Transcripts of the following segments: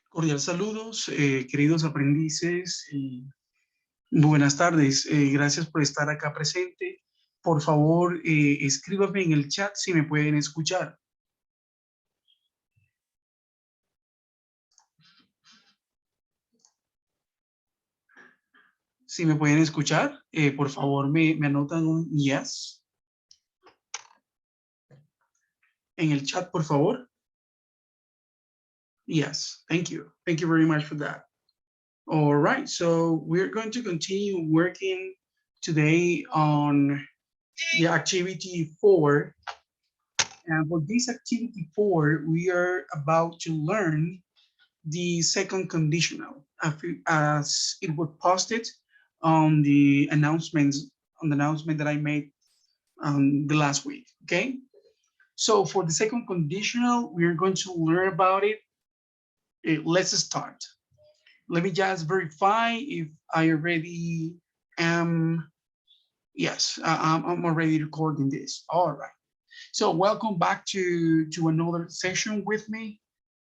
Cordial saludos, queridos aprendices, y buenas tardes. Gracias por estar acá presente. Por favor, escríbame en el chat si me pueden escuchar. Si me pueden escuchar, por favor me anotan un yes en el chat, por favor. Yes, thank you. Thank you very much for that. All right, so we're going to continue working today on the activity 4. And for this activity 4, we are about to learn the second conditional as it was posted on the announcement that I made the last week. Okay, so for the second conditional, we are going to learn about it. Let's start. Let me just verify if I already am. Yes, I'm already recording this. All right. So welcome back to another session with me.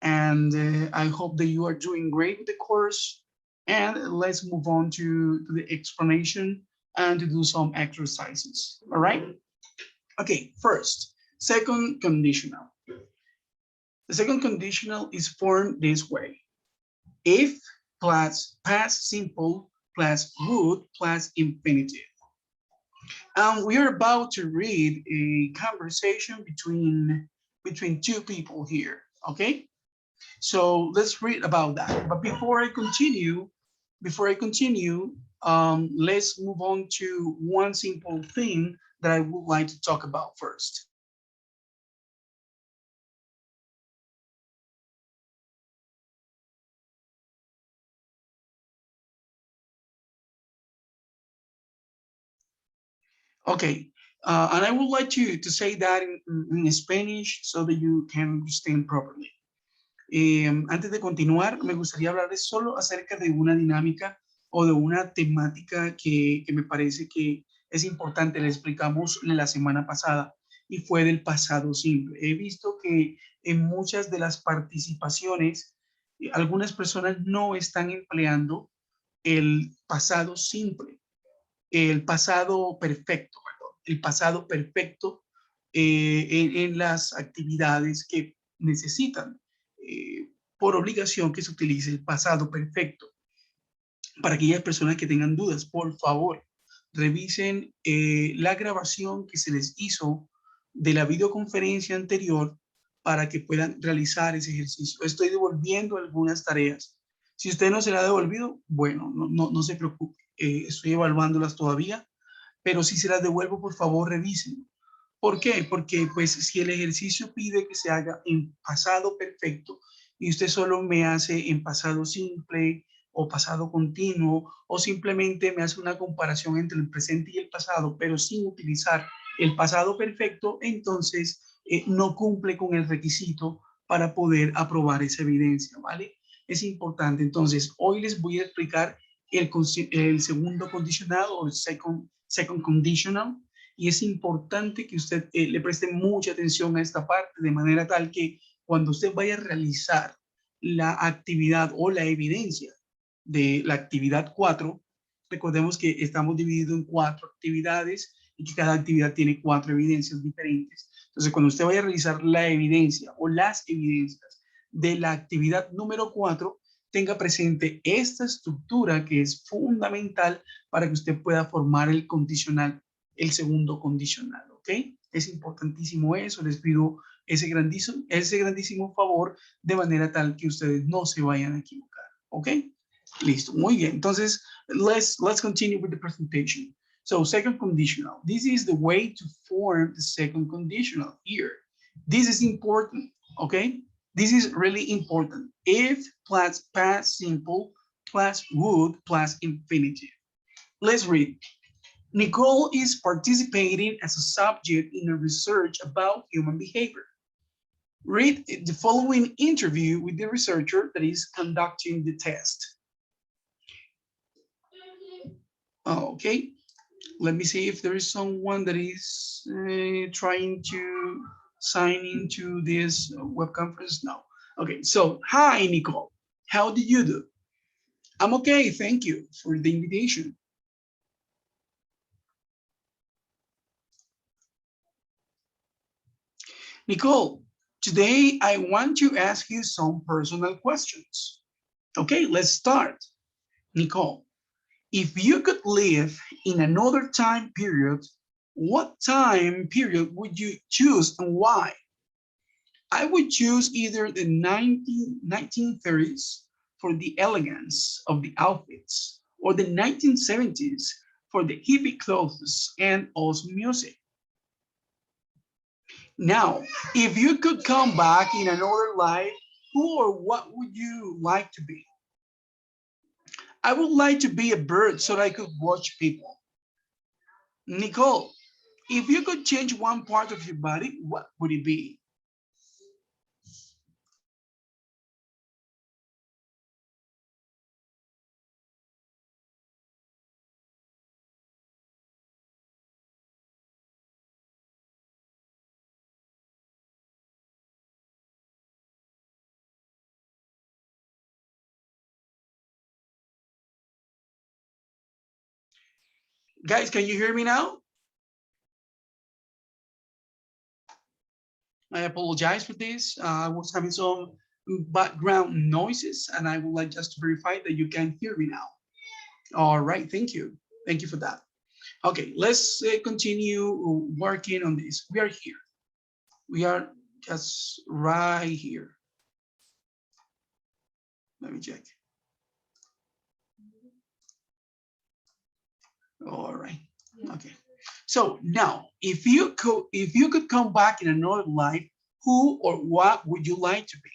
And I hope that you are doing great with the course. And let's move on to the explanation and to do some exercises. All right. Okay, first, second conditional. The second conditional is formed this way. If plus past simple plus would plus infinitive. And we are about to read a conversation between two people here, okay? So let's read about that. But before I continue, let's move on to one simple thing that I would like to talk about first. Okay, and I would like to say that in Spanish so that you can understand properly. Antes de continuar, me gustaría hablarles solo acerca de una dinámica o de una temática que me parece que es importante. Le explicamos la semana pasada y fue del pasado simple. He visto que en muchas de las participaciones, algunas personas no están empleando el pasado simple, el pasado perfecto, perdón, el pasado perfecto en las actividades que necesitan por obligación que se utilice el pasado perfecto. Para aquellas personas que tengan dudas, por favor, revisen la grabación que se les hizo de la videoconferencia anterior para que puedan realizar ese ejercicio. Estoy devolviendo algunas tareas. Si usted no se la ha devolvido, bueno, no se preocupe. Estoy evaluándolas todavía, pero si se las devuelvo, por favor, revisen. ¿Por qué? Porque pues si el ejercicio pide que se haga en pasado perfecto y usted solo me hace en pasado simple o pasado continuo o simplemente me hace una comparación entre el presente y el pasado, pero sin utilizar el pasado perfecto, entonces no cumple con el requisito para poder aprobar esa evidencia, ¿vale? Es importante. Entonces, hoy les voy a explicar el segundo condicionado o el second conditional, y es importante que usted le preste mucha atención a esta parte de manera tal que cuando usted vaya a realizar la actividad o la evidencia de la actividad 4, recordemos que estamos divididos en 4 actividades y que cada actividad tiene 4 evidencias diferentes. Entonces, cuando usted vaya a realizar la evidencia o las evidencias de la actividad número 4, tenga presente esta estructura que es fundamental para que usted pueda formar el condicional, el segundo condicional, ¿ok? Es importantísimo eso, les pido ese grandísimo favor de manera tal que ustedes no se vayan a equivocar, ¿ok? Listo, muy bien. Entonces, let's continue with the presentation. So, second conditional. This is the way to form the second conditional here. This is important, okay? This is really important. If plus past simple plus would plus infinitive. Let's read. Nicole is participating as a subject in a research about human behavior. Read the following interview with the researcher that is conducting the test. Okay, let me see if there is someone that is trying to sign into this web conference. No. Okay, so hi, Nicole. How do you do? I'm okay, thank you for the invitation. Nicole, today I want to ask you some personal questions. Okay, let's start. Nicole, if you could live in another time period, what time period would you choose and why? I would choose either the 1930s for the elegance of the outfits or the 1970s for the hippie clothes and also music. Now, if you could come back in another life, who or what would you like to be? I would like to be a bird so that I could watch people. Nicole, if you could change one part of your body, what would it be? Guys, can you hear me now? I apologize for this. I was having some background noises and I would like just to verify that you can hear me now. All right, thank you. Thank you for that. Okay, let's continue working on this. We are here. We are just right here. Let me check. All right. Okay. So now, if you could come back in another life, who or what would you like to be?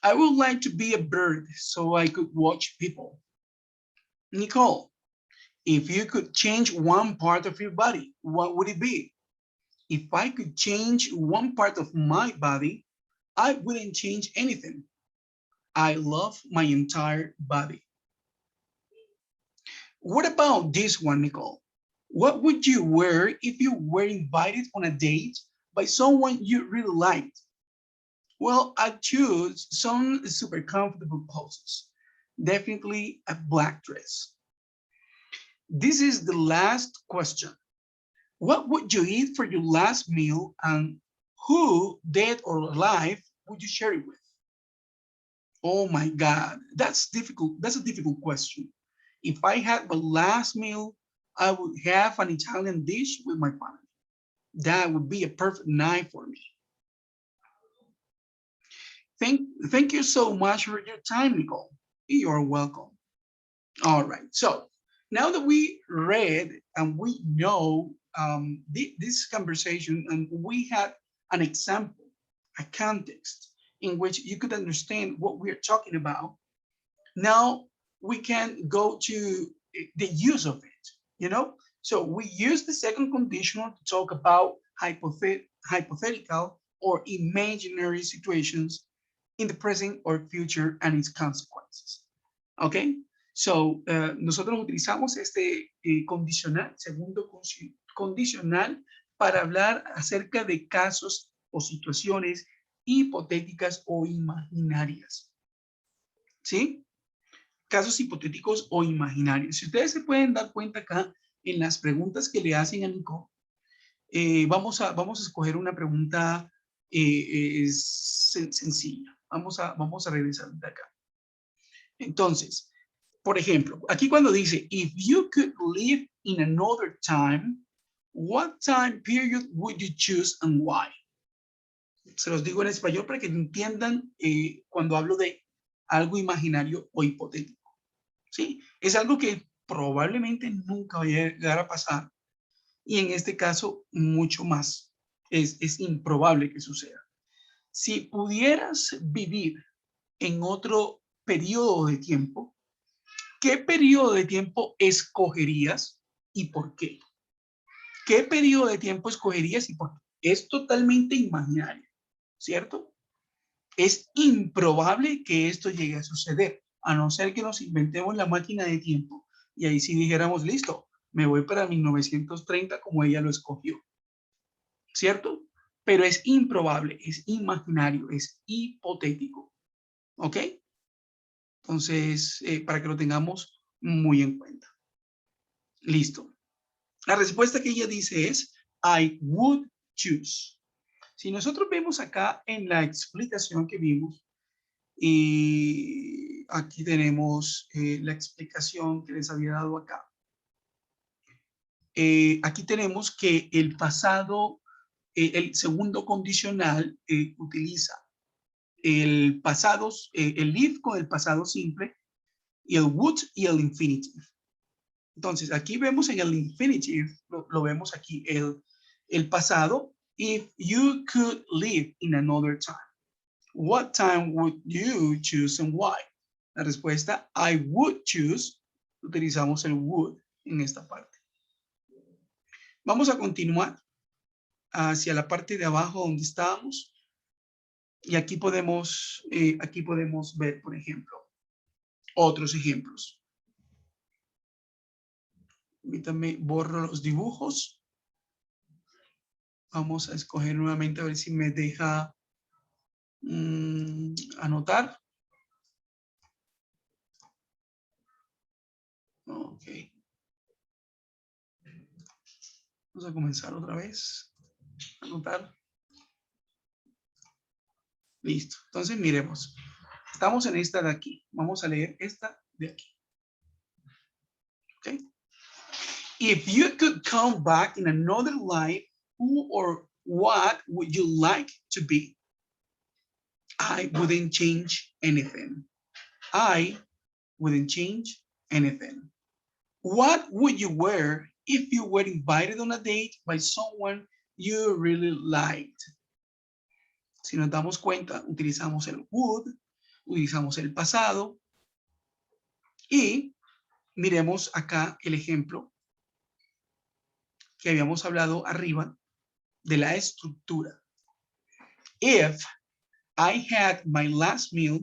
I would like to be a bird so I could watch people. Nicole, if you could change one part of your body, what would it be? If I could change one part of my body, I wouldn't change anything. I love my entire body. What about this one, Nicole? What would you wear if you were invited on a date by someone you really liked? Well, I choose some super comfortable poses. Definitely a black dress. This is the last question. What would you eat for your last meal and who, dead or alive, would you share it with? Oh my God, that's difficult. That's a difficult question. If I had my last meal, I would have an Italian dish with my family. That would be a perfect night for me. Thank you so much for your time, Nicole. You're welcome. All right. So now that we read and we know this conversation and we had an example, a context in which you could understand what we're talking about, now we can go to the use of it, you know? So we use the second conditional to talk about hypothetical or imaginary situations in the present or future and its consequences. Okay? So, nosotros utilizamos este condicional, segundo condicional, para hablar acerca de casos o situaciones hipotéticas o imaginarias. ¿Sí? Casos hipotéticos o imaginarios. Si ustedes se pueden dar cuenta acá en las preguntas que le hacen a Nico, vamos a escoger una pregunta sencilla. Vamos a regresar de acá. Entonces, por ejemplo, aquí cuando dice, if you could live in another time, what time period would you choose and why? Se los digo en español para que entiendan cuando hablo de algo imaginario o hipotético. ¿Sí? Es algo que probablemente nunca vaya a llegar a pasar y en este caso mucho más. Es improbable que suceda. Si pudieras vivir en otro periodo de tiempo, ¿qué periodo de tiempo escogerías y por qué? ¿Qué periodo de tiempo escogerías y por qué? Es totalmente imaginario, ¿cierto? Es improbable que esto llegue a suceder, a no ser que nos inventemos la máquina de tiempo y ahí sí dijéramos, listo, me voy para 1930 como ella lo escogió, ¿cierto? Pero es improbable, es imaginario, es hipotético, ¿ok? Entonces, para que lo tengamos muy en cuenta. Listo. La respuesta que ella dice es, I would choose. Si nosotros vemos acá en la explicación que vimos, y aquí tenemos la explicación que les había dado acá. Aquí tenemos que el pasado, el segundo condicional utiliza el pasado, el if con el pasado simple y el would y el infinitive. Entonces, aquí vemos en el infinitive, lo vemos aquí, el pasado, if you could live in another time. What time would you choose and why? La respuesta, I would choose, utilizamos el would en esta parte. Vamos a continuar hacia la parte de abajo donde estábamos. Y aquí podemos ver, por ejemplo, otros ejemplos. Permítanme, borro los dibujos. Vamos a escoger nuevamente a ver si me deja anotar. Ok. Vamos a comenzar otra vez. Anotar. Listo. Entonces miremos. Estamos en esta de aquí. Vamos a leer esta de aquí. Ok. If you could come back in another life, who or what would you like to be? I wouldn't change anything. I wouldn't change anything. What would you wear if you were invited on a date by someone you really liked? Si nos damos cuenta, utilizamos el would, utilizamos el pasado y miremos acá el ejemplo que habíamos hablado arriba de la estructura. If I had my last meal,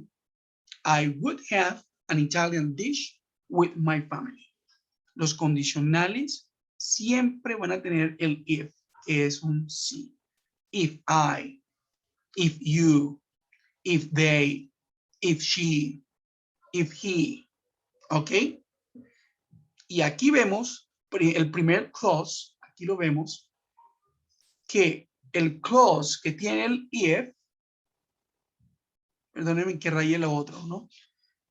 I would have an Italian dish with my family. Los condicionales siempre van a tener el if, que es un sí. If I, if you, if they, if she, if he. ¿Ok? Y aquí vemos el primer clause, aquí lo vemos, que el clause que tiene el if, perdónenme que rayé lo otro, ¿no?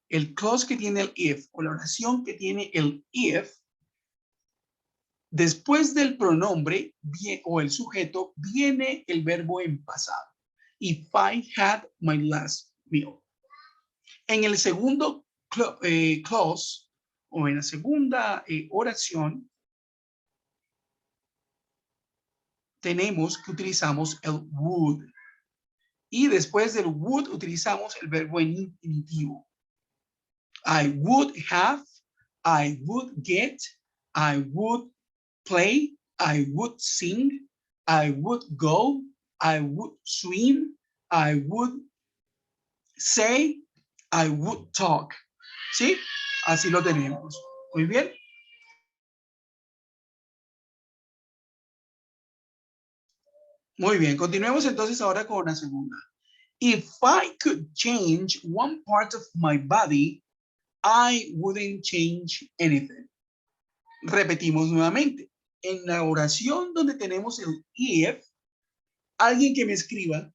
El clause que tiene el if, o la oración que tiene el if, después del pronombre o el sujeto viene el verbo en pasado. If I had my last meal. En el segundo clause o en la segunda oración tenemos que utilizamos el would. Y después del would utilizamos el verbo en infinitivo. I would have, I would get, I would play, I would sing, I would go, I would swim, I would say, I would talk. ¿Sí? Así lo tenemos. Muy bien. Muy bien. Continuemos entonces ahora con la segunda. If I could change one part of my body, I wouldn't change anything. Repetimos nuevamente. En la oración donde tenemos el if, alguien que me escriba,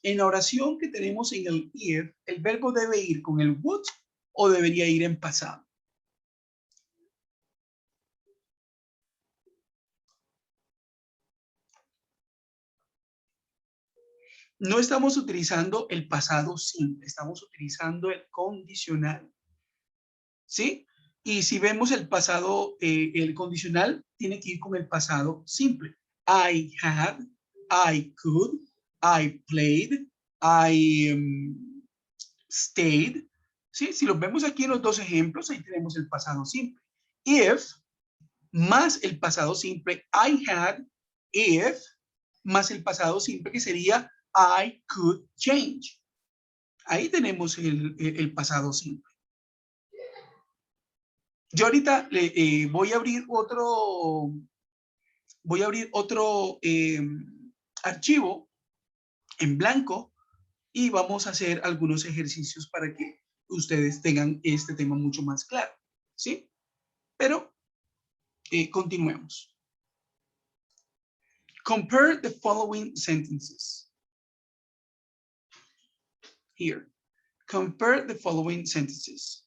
en la oración que tenemos en el if, ¿el verbo debe ir con el would o debería ir en pasado? No estamos utilizando el pasado simple, estamos utilizando el condicional. ¿Sí? Y si vemos el pasado, el condicional tiene que ir con el pasado simple. I had, I could, I played, I stayed. ¿Sí? Si lo vemos aquí en los dos ejemplos, ahí tenemos el pasado simple. If más el pasado simple, I had, if más el pasado simple que sería I could change. Ahí tenemos el pasado simple. Yo ahorita voy a abrir otro archivo en blanco y vamos a hacer algunos ejercicios para que ustedes tengan este tema mucho más claro, ¿sí? Pero continuemos. Compare the following sentences. Here. Compare the following sentences.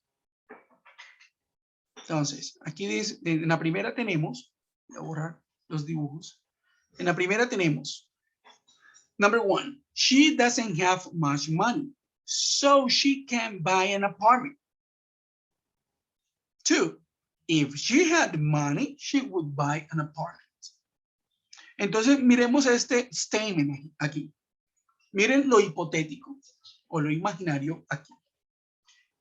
Entonces, aquí dice, en la primera tenemos, voy a borrar los dibujos. En la primera tenemos, number one, she doesn't have much money, so she can't buy an apartment. Two, if she had money, she would buy an apartment. Entonces, miremos este statement aquí. Miren lo hipotético o lo imaginario aquí.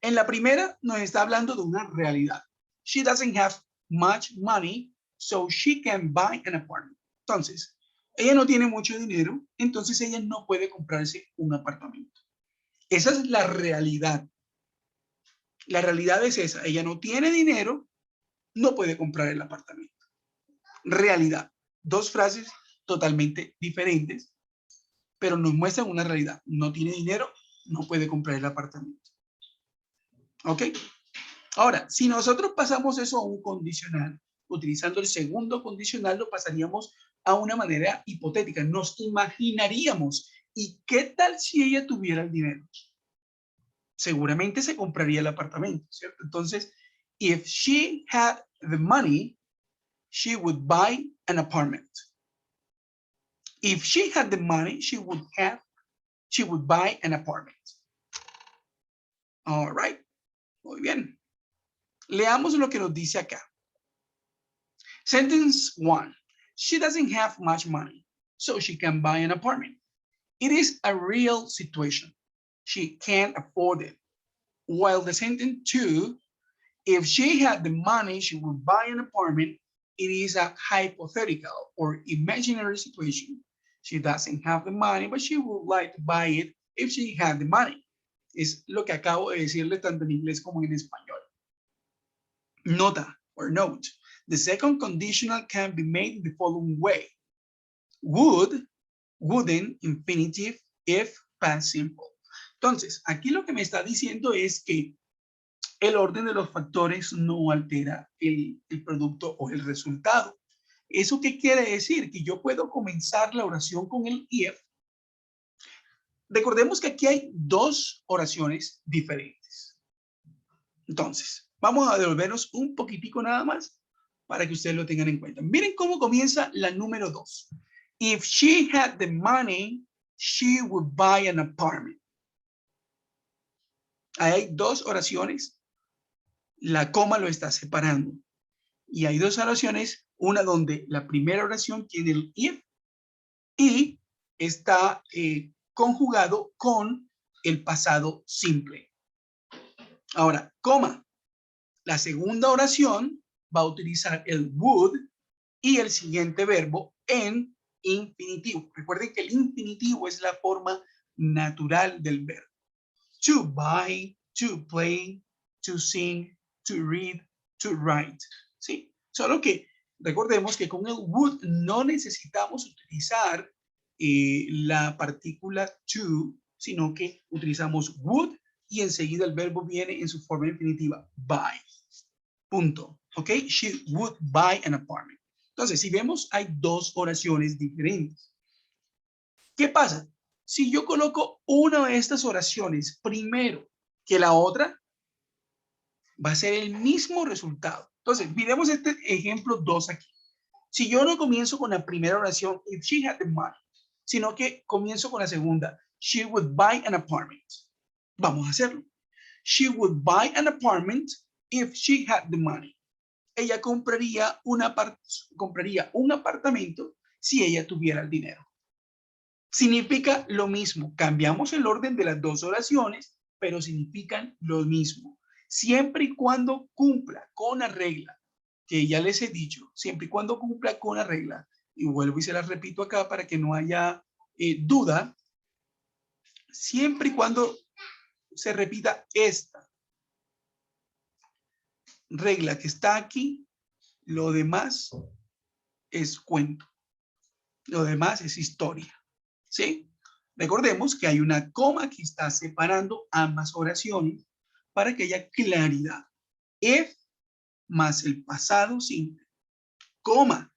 En la primera nos está hablando de una realidad. She doesn't have much money, so she can buy an apartment. Entonces, ella no tiene mucho dinero, entonces ella no puede comprarse un apartamento. Esa es la realidad. La realidad es esa. Ella no tiene dinero, no puede comprar el apartamento. Realidad. Dos frases totalmente diferentes, pero nos muestran una realidad. No tiene dinero, no puede comprar el apartamento. ¿Ok? Ahora, si nosotros pasamos eso a un condicional, utilizando el segundo condicional, lo pasaríamos a una manera hipotética. Nos imaginaríamos, ¿y qué tal si ella tuviera el dinero? Seguramente se compraría el apartamento, ¿cierto? Entonces, if she had the money, she would buy an apartment. If she had the money, she would buy an apartment. All right. Muy bien. Leamos lo que nos dice acá. Sentence 1. She doesn't have much money, so she can buy an apartment. It is a real situation. She can't afford it. While the sentence 2, if she had the money, she would buy an apartment. It is a hypothetical or imaginary situation. She doesn't have the money, but she would like to buy it if she had the money. Es lo que acabo de decirle tanto en inglés como en español. Nota or note. The second conditional can be made in the following way. Would, wouldn't, infinitive, if, past simple. Entonces, aquí lo que me está diciendo es que el orden de los factores no altera el producto o el resultado. ¿Eso qué quiere decir? Que yo puedo comenzar la oración con el if. Recordemos que aquí hay dos oraciones diferentes. Entonces, vamos a devolvernos un poquitico nada más para que ustedes lo tengan en cuenta. Miren cómo comienza la número 2. If she had the money, she would buy an apartment. Ahí hay dos oraciones. La coma lo está separando. Y hay dos oraciones, una donde la primera oración tiene el if y está conjugado con el pasado simple. Ahora, coma. La segunda oración va a utilizar el would y el siguiente verbo en infinitivo. Recuerden que el infinitivo es la forma natural del verbo. To buy, to play, to sing, to read, to write. ¿Sí? Solo que recordemos que con el would no necesitamos utilizar la partícula to, sino que utilizamos would y enseguida el verbo viene en su forma infinitiva, buy. Punto. ¿Ok? She would buy an apartment. Entonces, si vemos, hay dos oraciones diferentes. ¿Qué pasa? Si yo coloco una de estas oraciones primero que la otra, va a ser el mismo resultado. Entonces, miremos este ejemplo 2 aquí. Si yo no comienzo con la primera oración, if she had the money, sino que comienzo con la segunda, she would buy an apartment. Vamos a hacerlo. She would buy an apartment if she had the money. Ella compraría un apartamento si ella tuviera el dinero. Significa lo mismo. Cambiamos el orden de las dos oraciones, pero significan lo mismo. Siempre y cuando cumpla con la regla que ya les he dicho, siempre y cuando cumpla con la regla, y vuelvo y se las repito acá para que no haya duda, siempre y cuando se repita esta regla que está aquí, lo demás es cuento. Lo demás es historia. ¿Sí? Recordemos que hay una coma que está separando ambas oraciones para que haya claridad. If más el pasado simple, coma,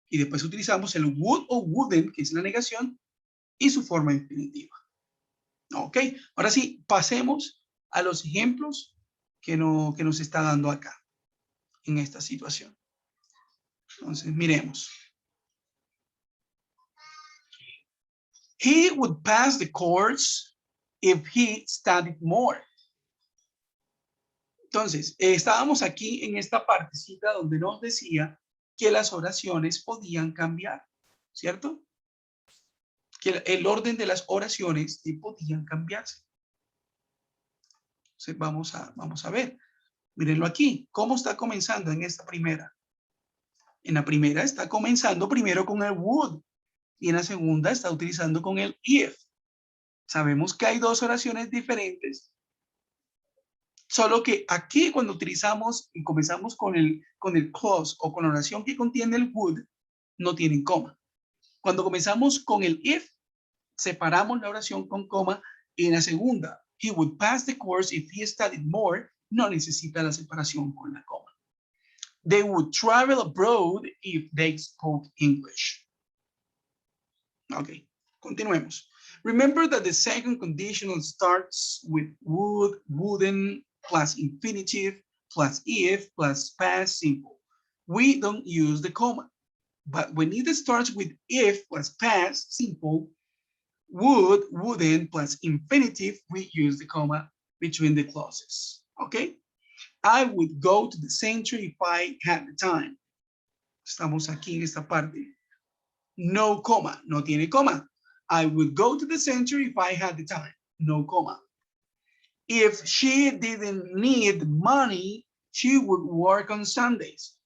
y después utilizamos el would o wouldn't, que es la negación, y su forma infinitiva. Ok, ahora sí, pasemos a los ejemplos que nos está dando acá, en esta situación. Entonces, miremos. He would pass the course if he studied more. Entonces, estábamos aquí en esta partecita donde nos decía que las oraciones podían cambiar, ¿cierto? Que el orden de las oraciones podían cambiarse. Entonces, vamos a ver. Mírenlo aquí. ¿Cómo está comenzando en esta primera? En la primera está comenzando primero con el would y en la segunda está utilizando con el if. Sabemos que hay dos oraciones diferentes, solo que aquí cuando utilizamos y comenzamos con el clause o con la oración que contiene el would, no tienen coma. Cuando comenzamos con el if, separamos la oración con coma y en la segunda, he would pass the course if he studied more, no necesita la separación con la coma. They would travel abroad if they spoke English. Okay, continuemos. Remember that the second conditional starts with would, wouldn't, plus infinitive, plus if, plus past simple. We don't use the comma. But when it starts with if plus past simple, would, wouldn't, plus infinitive, we use the comma between the clauses. Okay? I would go to the center if I had the time. Estamos aquí en esta parte. No coma, no tiene coma. I would go to the center if I had the time. No coma. If she didn't need money, she would work on Sundays.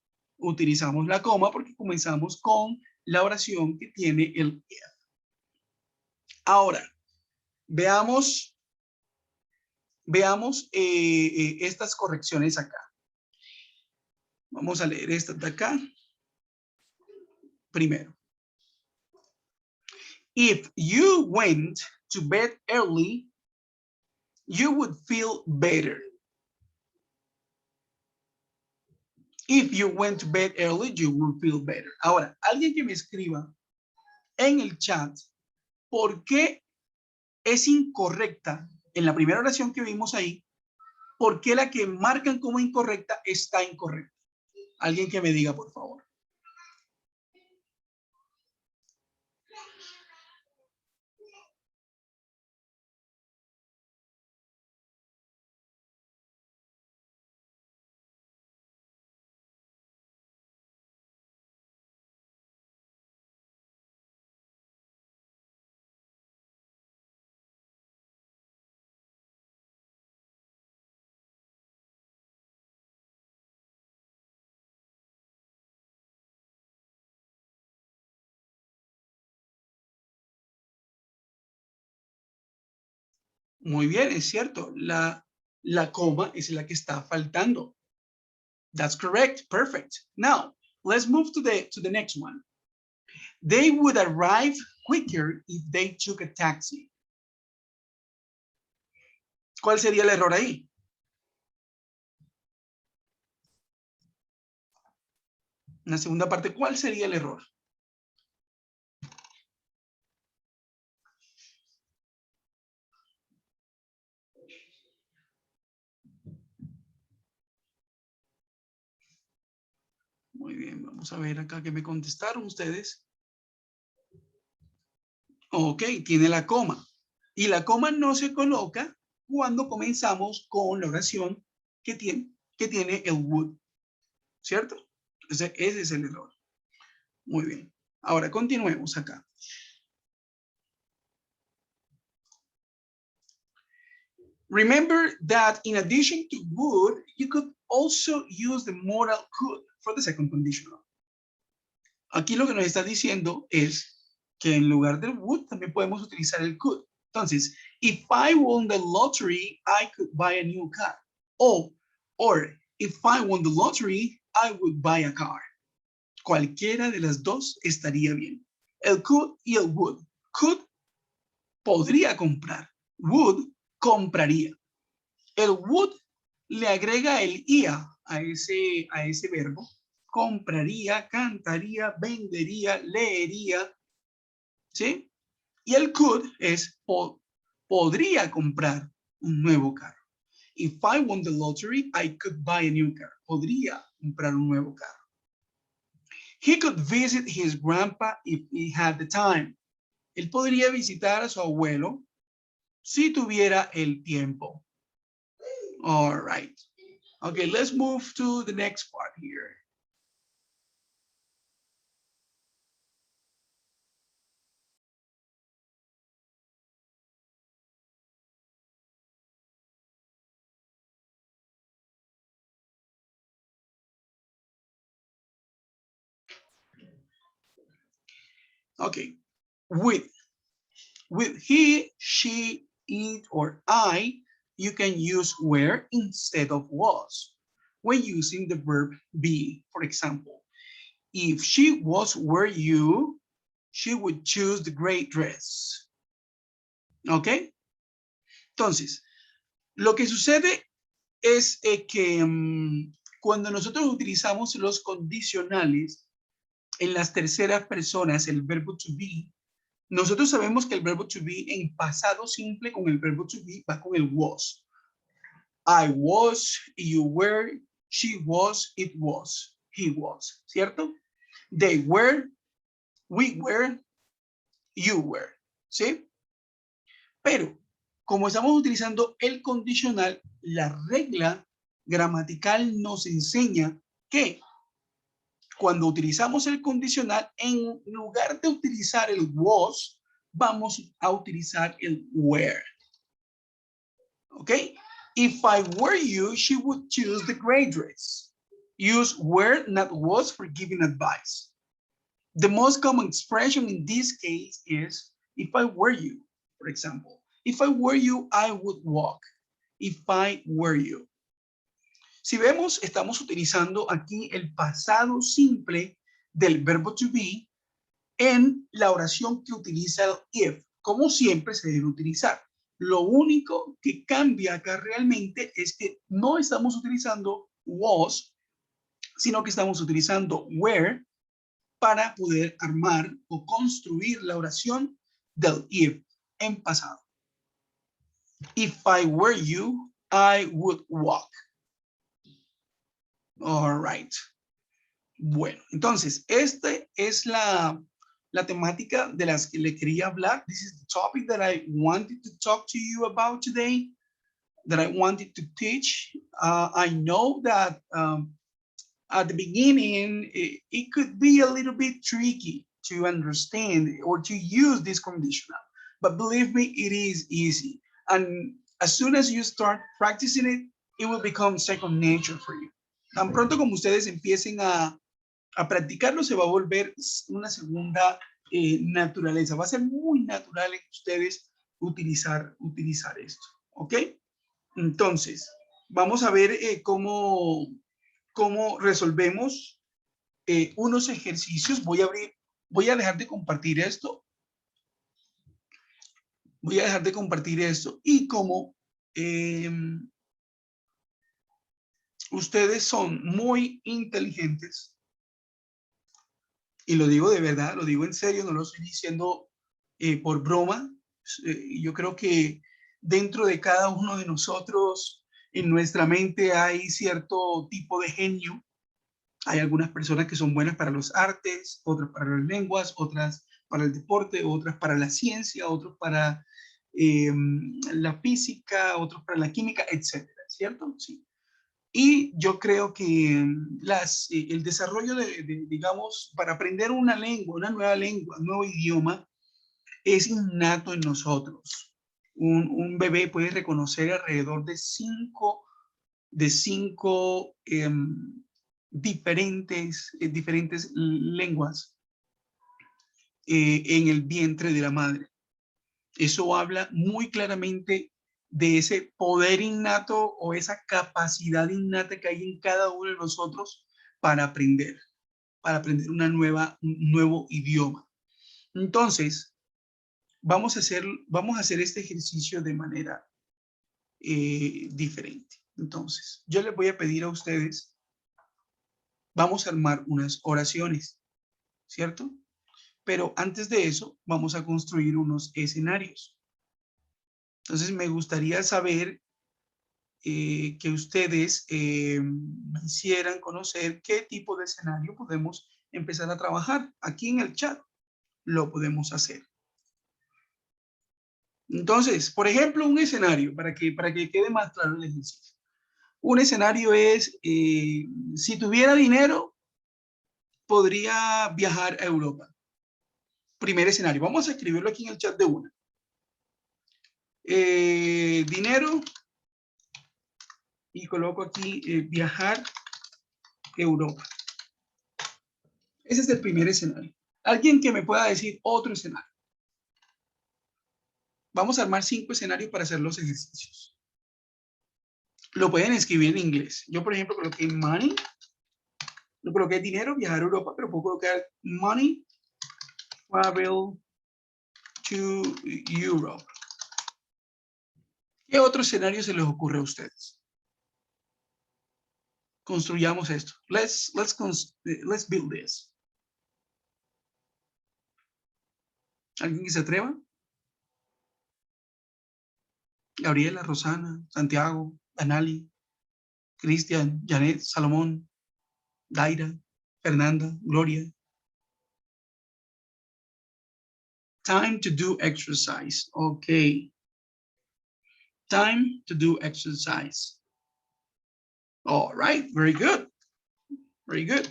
Utilizamos la coma porque comenzamos con la oración que tiene el if. Ahora, veamos estas correcciones acá. Vamos a leer estas de acá. Primero. If you went to bed early, you would feel better. If you went to bed early, you would feel better. Ahora, alguien que me escriba en el chat, ¿por qué es incorrecta en la primera oración que vimos ahí? ¿Por qué la que marcan como incorrecta está incorrecta? Alguien que me diga, por favor. Muy bien, es cierto. La coma es la que está faltando. That's correct. Perfect. Now, let's move to the next one. They would arrive quicker if they took a taxi. ¿Cuál sería el error ahí? En la segunda parte, ¿cuál sería el error? Muy bien, vamos a ver acá que me contestaron ustedes. Ok, tiene la coma. Y la coma no se coloca cuando comenzamos con la oración que tiene el would. ¿Cierto? Ese es el error. Muy bien. Ahora continuemos acá. Remember that in addition to would, you could also use the modal could for the second conditional. Aquí lo que nos está diciendo es que en lugar del would también podemos utilizar el could. Entonces, if I won the lottery, I could buy a new car. Or if I won the lottery, I would buy a car. Cualquiera de las dos estaría bien. El could y el would. Could podría comprar. Would compraría. El would le agrega el ia a ese verbo. Compraría, cantaría, vendería, leería, ¿sí? Y el could es podría comprar un nuevo carro. If I won the lottery, I could buy a new car. Podría comprar un nuevo carro. He could visit his grandpa if he had the time. Él podría visitar a su abuelo si tuviera el tiempo. All right. Okay, let's move to the next part here. Okay, with he, she, it, or I, you can use were instead of was when using the verb be. For example, if she was were you, she would choose the gray dress. ¿Ok? Entonces, lo que sucede es que cuando nosotros utilizamos los condicionales en las terceras personas, el verbo to be, nosotros sabemos que el verbo to be en pasado simple con el verbo to be va con el was. I was, you were, she was, it was, he was, ¿cierto? They were, we were, you were, ¿sí? Pero como estamos utilizando el condicional, la regla gramatical nos enseña que cuando utilizamos el condicional, en lugar de utilizar el was, vamos a utilizar el were. ¿Ok? If I were you, she would choose the gray dress. Use were, not was, for giving advice. The most common expression in this case is, if I were you, for example. If I were you, I would walk. If I were you. Si vemos, estamos utilizando aquí el pasado simple del verbo to be en la oración que utiliza el if. Como siempre se debe utilizar. Lo único que cambia acá realmente es que no estamos utilizando was, sino que estamos utilizando were para poder armar o construir la oración del if en pasado. If I were you, I would walk. All right. Bueno, entonces, esta es la temática de las que le quería hablar. This is the topic that I wanted to talk to you about today, that I wanted to teach. I know that at the beginning, it could be a little bit tricky to understand or to use this conditional, but believe me, it is easy. And as soon as you start practicing it, it will become second nature for you. Tan pronto como ustedes empiecen a practicarlo, se va a volver una segunda naturaleza. Va a ser muy natural en ustedes utilizar esto. ¿Ok? Entonces, vamos a ver cómo resolvemos unos ejercicios. Voy a dejar de compartir esto. Voy a dejar de compartir esto y como ustedes son muy inteligentes, y lo digo de verdad, lo digo en serio, no lo estoy diciendo por broma. Yo creo que dentro de cada uno de nosotros, en nuestra mente hay cierto tipo de genio. Hay algunas personas que son buenas para los artes, otras para las lenguas, otras para el deporte, otras para la ciencia, otros para la física, otros para la química, etcétera, ¿cierto? Sí. Y yo creo que el desarrollo digamos, para aprender una nueva lengua, un nuevo idioma, es innato en nosotros. Un bebé puede reconocer alrededor de cinco diferentes lenguas en el vientre de la madre. Eso habla muy claramente de ese poder innato o esa capacidad innata que hay en cada uno de nosotros para aprender un nuevo idioma. Entonces, vamos a hacer este ejercicio de manera diferente. Entonces, yo les voy a pedir a ustedes, vamos a armar unas oraciones, ¿cierto? Pero antes de eso, vamos a construir unos escenarios. Entonces, me gustaría saber que ustedes me hicieran conocer qué tipo de escenario podemos empezar a trabajar. Aquí en el chat lo podemos hacer. Entonces, por ejemplo, un escenario, para que quede más claro el ejercicio. Un escenario es, si tuviera dinero, podría viajar a Europa. Primer escenario. Vamos a escribirlo aquí en el chat de una. Dinero, y coloco aquí viajar a Europa. Ese es el primer escenario. Alguien que me pueda decir otro escenario. Vamos a armar 5 escenarios para hacer los ejercicios. Lo pueden escribir en inglés. Yo, por ejemplo, coloqué money. Yo coloqué dinero, viajar a Europa, pero puedo colocar money, travel to Europe. ¿Qué otro escenario se les ocurre a ustedes? Construyamos esto. Let's build this. ¿Alguien que se atreva? Gabriela, Rosana, Santiago, Anali, Cristian, Janet, Salomón, Daira, Fernanda, Gloria. Time to do exercise. Okay. Time to do exercise. All right, very good. Very good.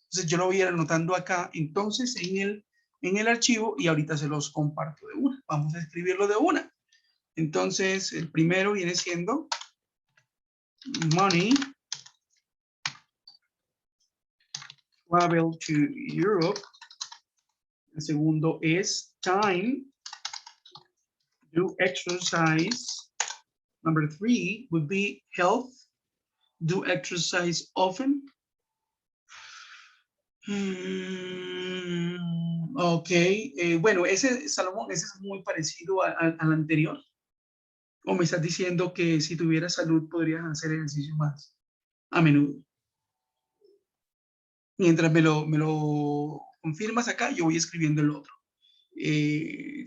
Entonces yo lo voy a ir anotando acá, entonces en el archivo, y ahorita se los comparto de una. Vamos a escribirlo de una. Entonces el primero viene siendo money, travel to Europe. El segundo es time, do exercise. Number 3 would be health, do exercise often. Ok, bueno, Salomón, ese es muy parecido al anterior. ¿O me estás diciendo que si tuvieras salud podrías hacer ejercicio más a menudo? Mientras me lo confirmas acá, yo voy escribiendo el otro.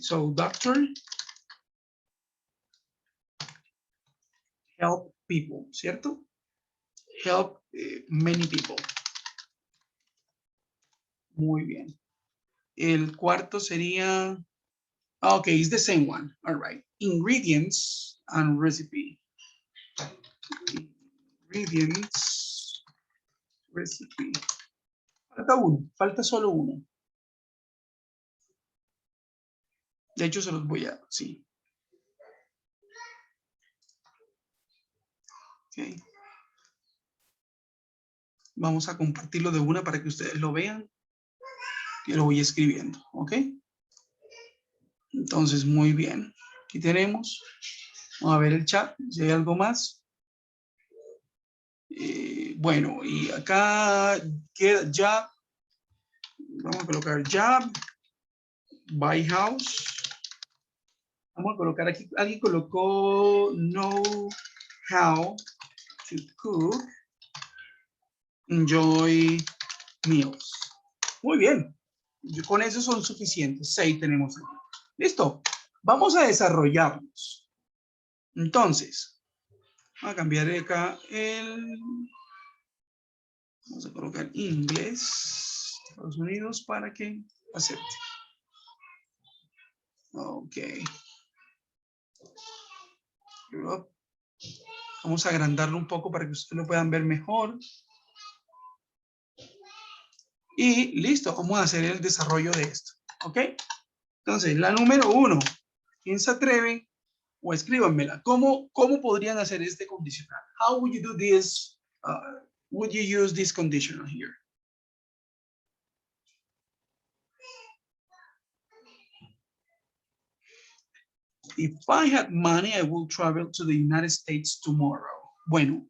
So, doctor, help people, ¿cierto? Help many people. Muy bien. El cuarto sería, ok, it's the same one. All right. Ingredients and recipe. Ingredients, recipe. Falta uno, falta solo uno. De hecho, se los voy a, sí. Okay. Vamos a compartirlo de una para que ustedes lo vean. Y lo voy escribiendo, ¿ok? Entonces, muy bien. Aquí tenemos. Vamos a ver el chat, si hay algo más. Bueno, y acá queda job. Vamos a colocar job, buy house. Vamos a colocar aquí, alguien colocó know how to cook, enjoy meals. Muy bien. Con eso son suficientes. 6 tenemos aquí. Listo. Vamos a desarrollarnos. Entonces, voy a cambiar acá vamos a colocar inglés, Estados Unidos, para que acepte. Ok. Vamos a agrandarlo un poco para que ustedes lo puedan ver mejor. Y listo, vamos a hacer el desarrollo de esto. ¿Ok? Entonces, la número 1. ¿Quién se atreve? O escríbanmela. ¿Cómo podrían hacer este condicional? How would you do this? Would you use this conditional here? If I had money, I will travel to the United States tomorrow. Bueno,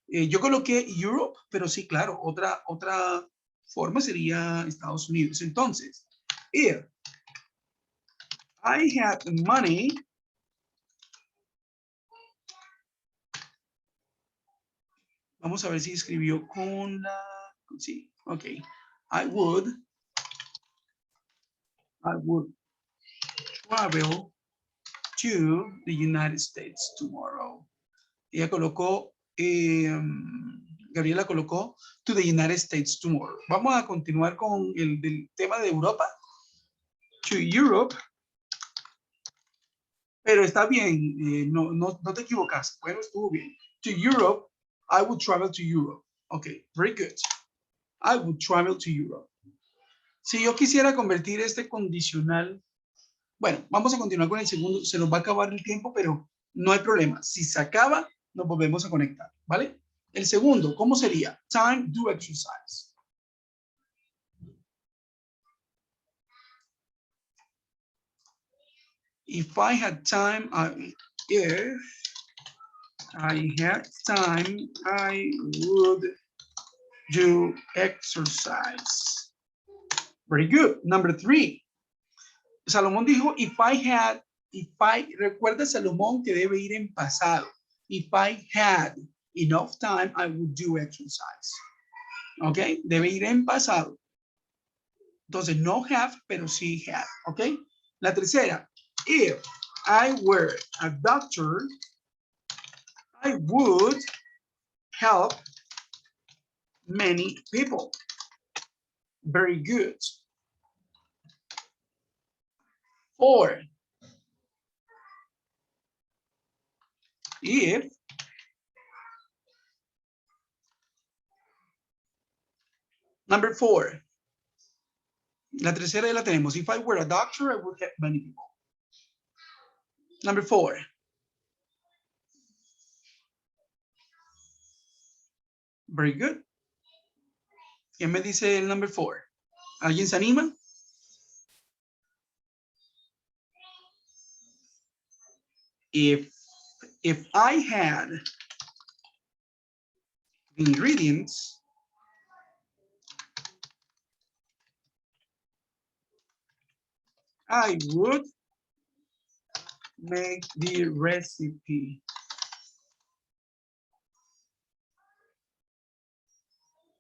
yo coloqué Europe, pero sí, claro, otra forma sería Estados Unidos. Entonces, if I had money, Vamos a ver si escribió con la... Sí, ok. I would travel to the United States tomorrow. Ella colocó, Gabriela colocó to the United States tomorrow. Vamos a continuar con el del tema de Europa. To Europe. Pero está bien, no te equivocas. Bueno, estuvo bien. To Europe, I would travel to Europe. Okay, very good. I would travel to Europe. Si yo quisiera convertir este condicional, bueno, vamos a continuar con el segundo. Se nos va a acabar el tiempo, pero no hay problema. Si se acaba, nos volvemos a conectar, ¿vale? El segundo, ¿cómo sería? Time, do exercise. If I had time, if I had time, I would do exercise. Very good. Number 3. Salomón dijo, recuerda Salomón que debe ir en pasado. If I had enough time, I would do exercise. ¿Ok? Debe ir en pasado. Entonces, no have, pero sí had. ¿Ok? La tercera, if I were a doctor, I would help many people. Very good. 4. If number 4. La tercera ya la tenemos. If I were a doctor, I would help many people. Number 4. Very good. ¿Quién me dice el number 4? ¿Alguien se anima? If I had the ingredients, I would make the recipe.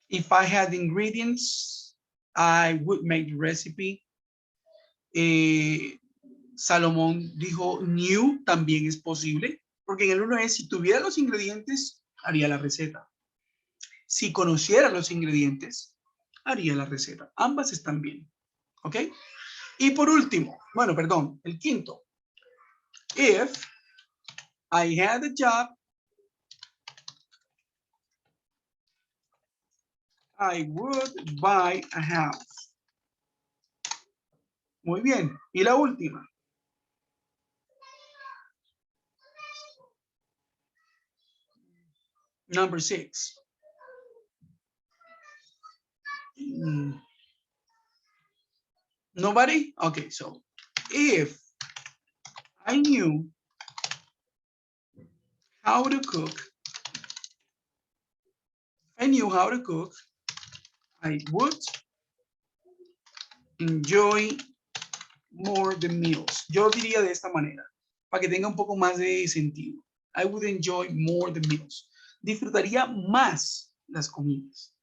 If I had the ingredients, I would make the recipe. Salomón dijo new, también es posible, porque en el uno es, si tuviera los ingredientes, haría la receta. Si conociera los ingredientes, haría la receta. Ambas están bien. ¿Ok? Y por último, bueno, perdón, el quinto. If I had a job, I would buy a house. Muy bien. Y la última. Number 6. Nobody? Okay, so if I knew how to cook, I would enjoy more the meals. Yo diría de esta manera, para que tenga un poco más de sentido. I would enjoy more the meals. Disfrutaría más las comidas.